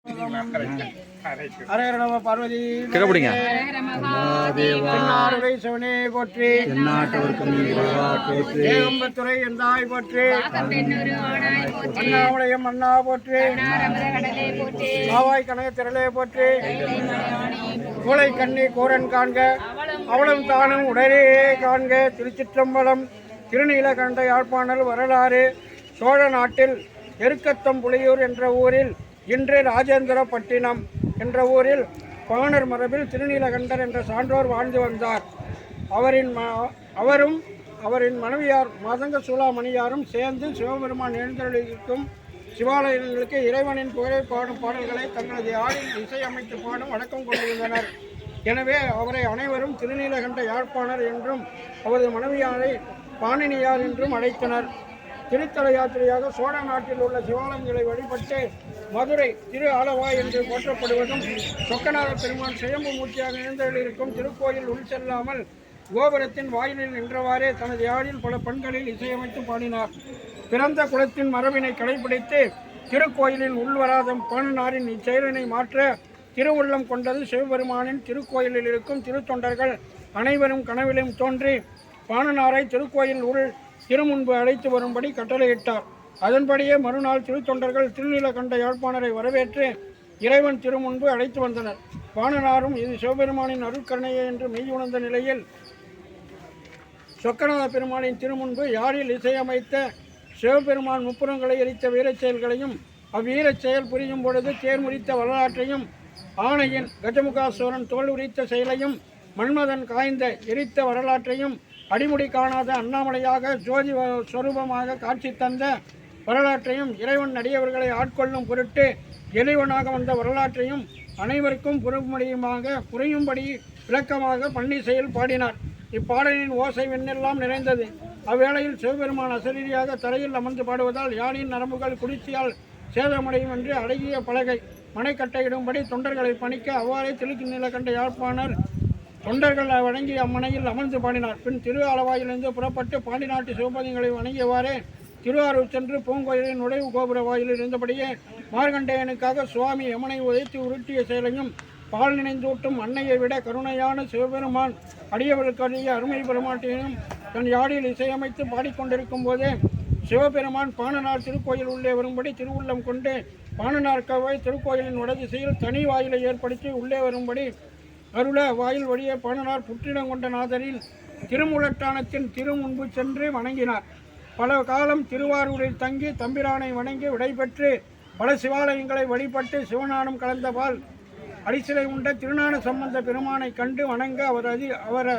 ஹரஹர நம பார்வதி கேட்கப்படுங்க. தென்னாடுடை சிவனே போற்றி, ஏகம்பத்துறை எந்தாய் போற்றி, அண்ணாவுடையம் அண்ணா போற்றி, காவாய் கனக திரளே போற்றி, கூளை கண்ணி கூரன் காண்க அவளும் தானும் உடனே காண்க. திருச்சிற்றம்பலம். திருநீலகண்ட யாழ்ப்பாணர் வரலாறு. சோழ நாட்டில் எருக்கத்தம் புலியூர் என்ற ஊரில், இன்று ராஜேந்திரப்பட்டினம் என்ற ஊரில் பாணர் மரபில் திருநீலகண்டர் என்ற சான்றோர் வாழ்ந்து வந்தார். அவரும் அவரின் மனைவியார் மாதங்க சூளாமணியாரும் சேர்ந்து சிவபெருமான் எழுந்தருளிக்கும் சிவாலயங்களுக்கு இறைவனின் புகழை பாடும் பாடல்களை தங்களது ஆளில் இசையமைத்து பாடும் வழக்கம் கொண்டிருந்தனர். எனவே அவரை அனைவரும் திருநீலகண்ட யாழ்ப்பாணர் என்றும் அவரது மனைவியாரை பாணினியார் என்றும் அழைத்தனர். திருத்தல யாத்திரையாக சோழ நாட்டில் உள்ள சிவாலயங்களை வழிபட்டு மதுரை திரு ஆலவாய் என்று போற்றப்படுவதும், சொக்கநாத பெருமான் சுயம்பு மூர்த்தியாக எழுந்தருளிருக்கும் திருக்கோயில் உள் செல்லாமல் கோபுரத்தின் வாயிலில் நின்றவாறே தனது யாழில் பல பண்களில் இசையமைத்து பாடினார். பிறந்த குலத்தின் மரபினை கடைபிடித்து திருக்கோயிலின் உள்வராத பாணனாரின் இச்செயலினை மாற்ற திருவுள்ளம் கொண்டது சிவபெருமானின் திருக்கோயிலில் இருக்கும் திருத்தொண்டர்கள் அனைவரும் கனவிலும் தோன்றி பாணனாரை திருக்கோயில் உள் திருமுன்பு அழைத்து வரும்படி கட்டளையிட்டார். அதன்படியே மறுநாள் திருத்தொண்டர்கள் திருநீலகண்ட யாழ்ப்பாணரை வரவேற்று இறைவன் திருமுன்பு அழைத்து வந்தனர். பாணனாரும் இது சிவபெருமானின் அருட்கருணையே என்று மெய்யுணர்ந்த நிலையில் சொக்கநாத பெருமானின் திருமுன்பு யாழில் இசையமைத்த சிவபெருமான் முப்புறங்களை எரித்த வீரச் செயல்களையும், அவ்வீரச் செயல் புரியும் பொழுது தேர் முறித்த வரலாற்றையும், ஆணையின் கஜமுகாசோரன் தோல் உரித்த செயலையும், மன்மதன் காய்ந்த எரித்த வரலாற்றையும், அடிமுடி காணாத அண்ணாமலையாக ஜோதி ஸ்வரூபமாக காட்சி தந்த வரலாற்றையும், இறைவன் அடியவர்களை ஆட்கொள்ளும் பொருட்டு எளிவனாக வந்த வரலாற்றையும் அனைவருக்கும் புரியும்படி விளக்கமாக பன்னிசையில் பாடினார். இப்பாடலின் ஓசை விண்ணெல்லாம் நிறைந்தது. அவ்வேளையில் சிவபெருமான் அசரீரியாக தரையில் அமர்ந்து பாடுவதால் யாழின் நரம்புகள் குடிச்சியால் சேதமடையும் என்று அழகிய பலகை மனைக்கட்டையிடும்படி தொண்டர்களை பணிக்க அவ்வாறே திருநீலகண்ட யாழ்ப்பாணர் தொண்டர்கள் வணங்கி அம்மனையில் அமர்ந்து பாடினார். பின் திரு ஆலவாயிலிருந்து புறப்பட்டு பாண்டி நாட்டு சிவபதிகளை வணங்கியவாறே திருவாரூர் சென்று பூங்கோயிலின் நுழைவு கோபுர வாயிலில் இருந்தபடியே மார்கண்டேயனுக்காக சுவாமி யமனை உதைத்து உருட்டிய செயலையும், பால் நினைந்தூட்டும் அன்னையை விட கருணையான சிவபெருமான் அடியவர்களுடைய அருமை பெருமாட்டையும் தன் யாழில் இசையமைத்து பாடிக்கொண்டிருக்கும் போதே சிவபெருமான் பாணனார் திருக்கோயில் உள்ளே வரும்படி திருவுள்ளம் கொண்டு பாணனார் கவாய் திருக்கோயிலின் வடதிசையில் தனி வாயிலை ஏற்படுத்தி உள்ளே வரும்படி அருள வாயில் வழியே பாணனார் புற்றிடம் கொண்ட நாதரில் திருமுலட்டானத்தின் திருமுன்பு சென்று வணங்கினார். பல காலம் திருவாரூரில் தங்கி தம்பிரானை வணங்கி விடைபெற்று பல சிவாலயங்களை வழிபட்டு சிவஞானம் கலந்தபால் அடிசிலை உண்ட திருஞான சம்பந்த பெருமானை கண்டு வணங்க அவர்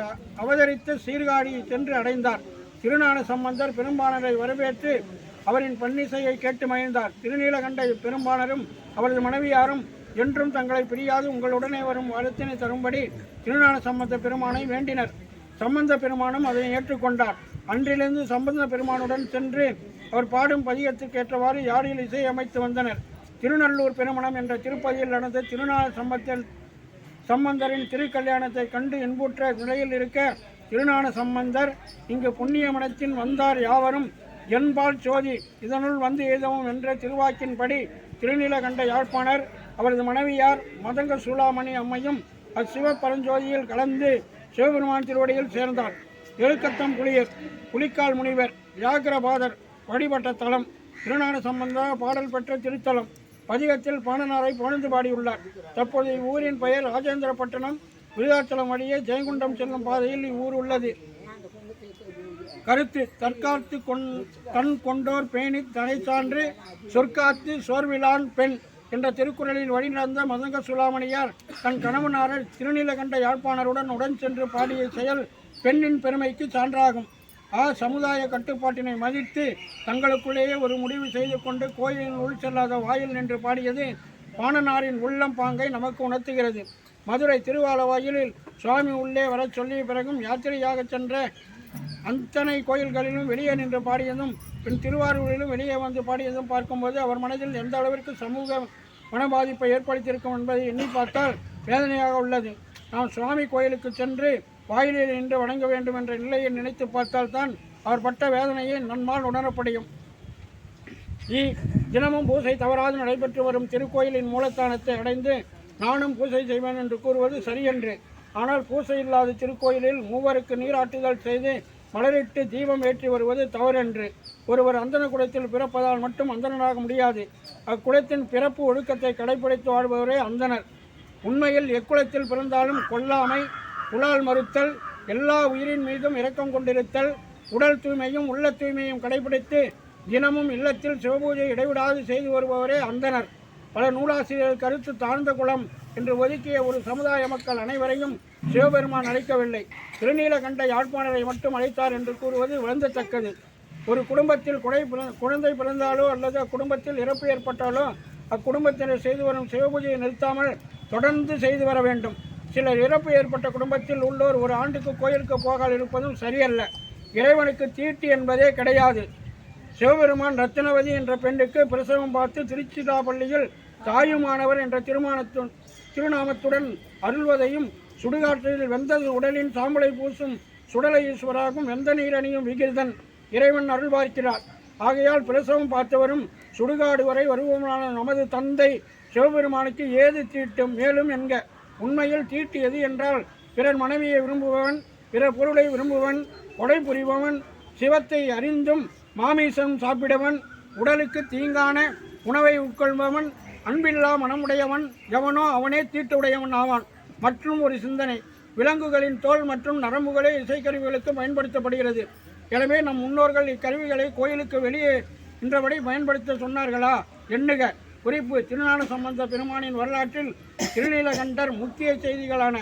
அவதரித்த சீர்காழியை சென்று அடைந்தார். திருஞான சம்பந்தர் பெரும்பாணரை வரவேற்று அவரின் பன்னிசையை கேட்டு மகிழ்ந்தார். திருநீலகண்ட பெரும்பாணரும் அவரது மனைவியாரும் என்றும் தங்களை பிரியாது உங்களுடனே வரும் வரத்தினை தரும்படி திருஞான சம்பந்த பெருமானை வேண்டினர். சம்பந்த பெருமானும் அதை ஏற்றுக்கொண்டார். அன்றிலிருந்து சம்பந்த பெருமானுடன் சென்று அவர் பாடும் பதிகத்திற்கேற்றவாறு யாழில் இசை அமைத்து வந்தனர். திருநல்லூர் பெருமணம் என்ற திருப்பதியில் நடந்த திருஞான சம்பந்தரின் திருக்கல்யாணத்தை கண்டு இன்புற்ற நிலையில் இருக்க திருஞான சம்பந்தர் இங்கு புண்ணிய மனத்தின் வந்தார் யாவரும் என்பால் சோதி இதனுள் வந்து எய்தவும் என்ற திருவாக்கின்படி திருநீலகண்ட யாழ்ப்பாணர் அவரது மனைவியார் மதங்க சூளாமணி அம்மையும் அச்சிவ பரஞ்சோதியில் கலந்து சிவபெருமான் திருவடியில் சேர்ந்தார். எழுக்கத்தம் புலியர், புலிக்கால் முனிவர், வியாக்கிரபாதர் வழிபட்ட தலம், திருஞான சம்பந்த பாடல் பெற்ற திருத்தலம். பதிகத்தில் பாணனாரை புகழ்ந்து பாடியுள்ளார். தற்போது இவ்வூரின் பெயர் ராஜேந்திரப்பட்டினம். விருதாச்சலம் வழியே ஜெயங்குண்டம் செல்லும் பாதையில் இவ்வூர் உள்ளது. கருத்து: தற்காத்து கண் கொண்டோர் பேணி தனை சான்று சொற்காத்து சோர்விலான் பெண் என்ற திருக்குறளில் வழிநடந்த மதங்க சூளாமணியார் தன் கணவனாரர் திருநீலகண்ட யாழ்ப்பாணருடன் உடன் சென்று பாடிய செயல் பெண்ணின் பெருமைக்கு சான்றாகும். சமுதாய கட்டுப்பாட்டினை மதித்து தங்களுக்குள்ளேயே ஒரு முடிவு செய்து கொண்டு கோயிலில் உள் செல்லாத வாயில் நின்று பாடியது பாணனாரின் உள்ளம் பாங்கை நமக்கு உணர்த்துகிறது. மதுரை திருவாலவாயிலில் சுவாமி உள்ளே வரச் சொல்லிய பிறகும் யாத்திரையாக சென்ற அத்தனை கோயில்களிலும் வெளியே நின்று பாடியதும், பின் திருவாரூரிலும் வெளியே வந்து பாடியதும் பார்க்கும்போது அவர் மனதில் எந்த அளவிற்கு சமூக மனபாதிப்பை ஏற்படுத்தியிருக்கும் என்பதை எண்ணி பார்த்தால் வேதனையாக உள்ளது. நாம் சுவாமி கோயிலுக்கு சென்று வாயிலில் நின்று வணங்க வேண்டும் என்ற நிலையை நினைத்து பார்த்தால்தான் அவர் பட்ட வேதனையை நம்மால் உணரப்படும். தினமும் பூசை தவறாது நடைபெற்று வரும் திருக்கோயிலின் மூலஸ்தானத்தை அடைந்து நானும் பூசை செய்வேன் என்று கூறுவது சரியன்று. ஆனால் பூசை இல்லாத திருக்கோயிலில் மூவருக்கு நீராட்டுதல் செய்து மலரிட்டு தீபம் ஏற்றி வருவது தவறென்று. ஒருவர் அந்தன குலத்தில் பிறப்பதால் மட்டும் அந்தணனாக முடியாது. அக்குலத்தின் பிறப்பு ஒழுக்கத்தை கடைபிடித்து வாழ்பவரே அந்தனர். உண்மையில் எக்குலத்தில் பிறந்தாலும் கொல்லாமை, புலால் மறுத்தல், எல்லா உயிரின் மீதும் இரக்கம் கொண்டிருத்தல், உடல் தூய்மையும் உள்ள தூய்மையும் கடைபிடித்து தினமும் இல்லத்தில் சிவபூஜை இடைவிடாது செய்து வருபவரே அந்தனர். பல நூலாசிரியர்கள் கருத்து தாழ்ந்த குலம் என்று ஒதுக்கிய ஒரு சமுதாய மக்கள் அனைவரையும் சிவபெருமான் அழைக்கவில்லை. திருநீலகண்ட யாழ்ப்பாணரை மட்டும் அழைத்தார் என்று கூறுவது வருந்தத்தக்கது. ஒரு குடும்பத்தில் குழந்தை பிறந்தாலோ அல்லது அக்குடும்பத்தில் இறப்பு ஏற்பட்டாலோ அக்குடும்பத்தினர் செய்து வரும் சிவபூஜையை நிறுத்தாமல் தொடர்ந்து செய்து வர வேண்டும். சிலர் இறப்பு ஏற்பட்ட குடும்பத்தில் உள்ளோர் ஒரு ஆண்டுக்கு கோயிலுக்கு போகால் இருப்பதும் சரியல்ல. இறைவனுக்கு தீட்டு என்பதே கிடையாது. சிவபெருமான் ரத்தினவதி என்ற பெண்ணுக்கு பிரசவம் பார்த்து திருச்சிராப்பள்ளியில் தாயுமானவர் என்ற திருநாமத்துடன் அருள்வதையும், சுடுகாற்றில் வெந்தது உடலின் சாம்பலை பூசும் சுடலை ஈஸ்வராகும் வெந்த நீரணியும் விகிர்தன் இறைவன் அருள் பார்க்கிறார். ஆகையால் பிரசவம் பார்த்தவரும் சுடுகாடு வரை வருவமான நமது தந்தை சிவபெருமானுக்கு ஏது தீட்டும் மேலும் என்க. உண்மையில் தீட்டு எது என்றால் பிறர் மனைவியை விரும்புபவன், பிறர் பொருளை விரும்புவன், கொடை புரிபவன், சிவத்தை அறிந்தும் மாமிசம் சாப்பிடவன், உடலுக்கு தீங்கான உணவை உட்கொள்பவன், அன்பில்லா மனமுடையவன் எவனோ அவனே தீட்டுடையவன் ஆவான். மற்றும் ஒரு சிந்தனை, விலங்குகளின் தோல் மற்றும் நரம்புகளே இசைக்கருவிகளுக்கு பயன்படுத்தப்படுகிறது. எனவே நம் முன்னோர்கள் இக்கருவிகளை கோயிலுக்கு வெளியே இன்றபடி பயன்படுத்த சொன்னார்களா எண்ணுக. குறிப்பு: திருஞான சம்பந்த பெருமானின் வரலாற்றில் திருநீலகண்டர் முக்கிய செய்திகளான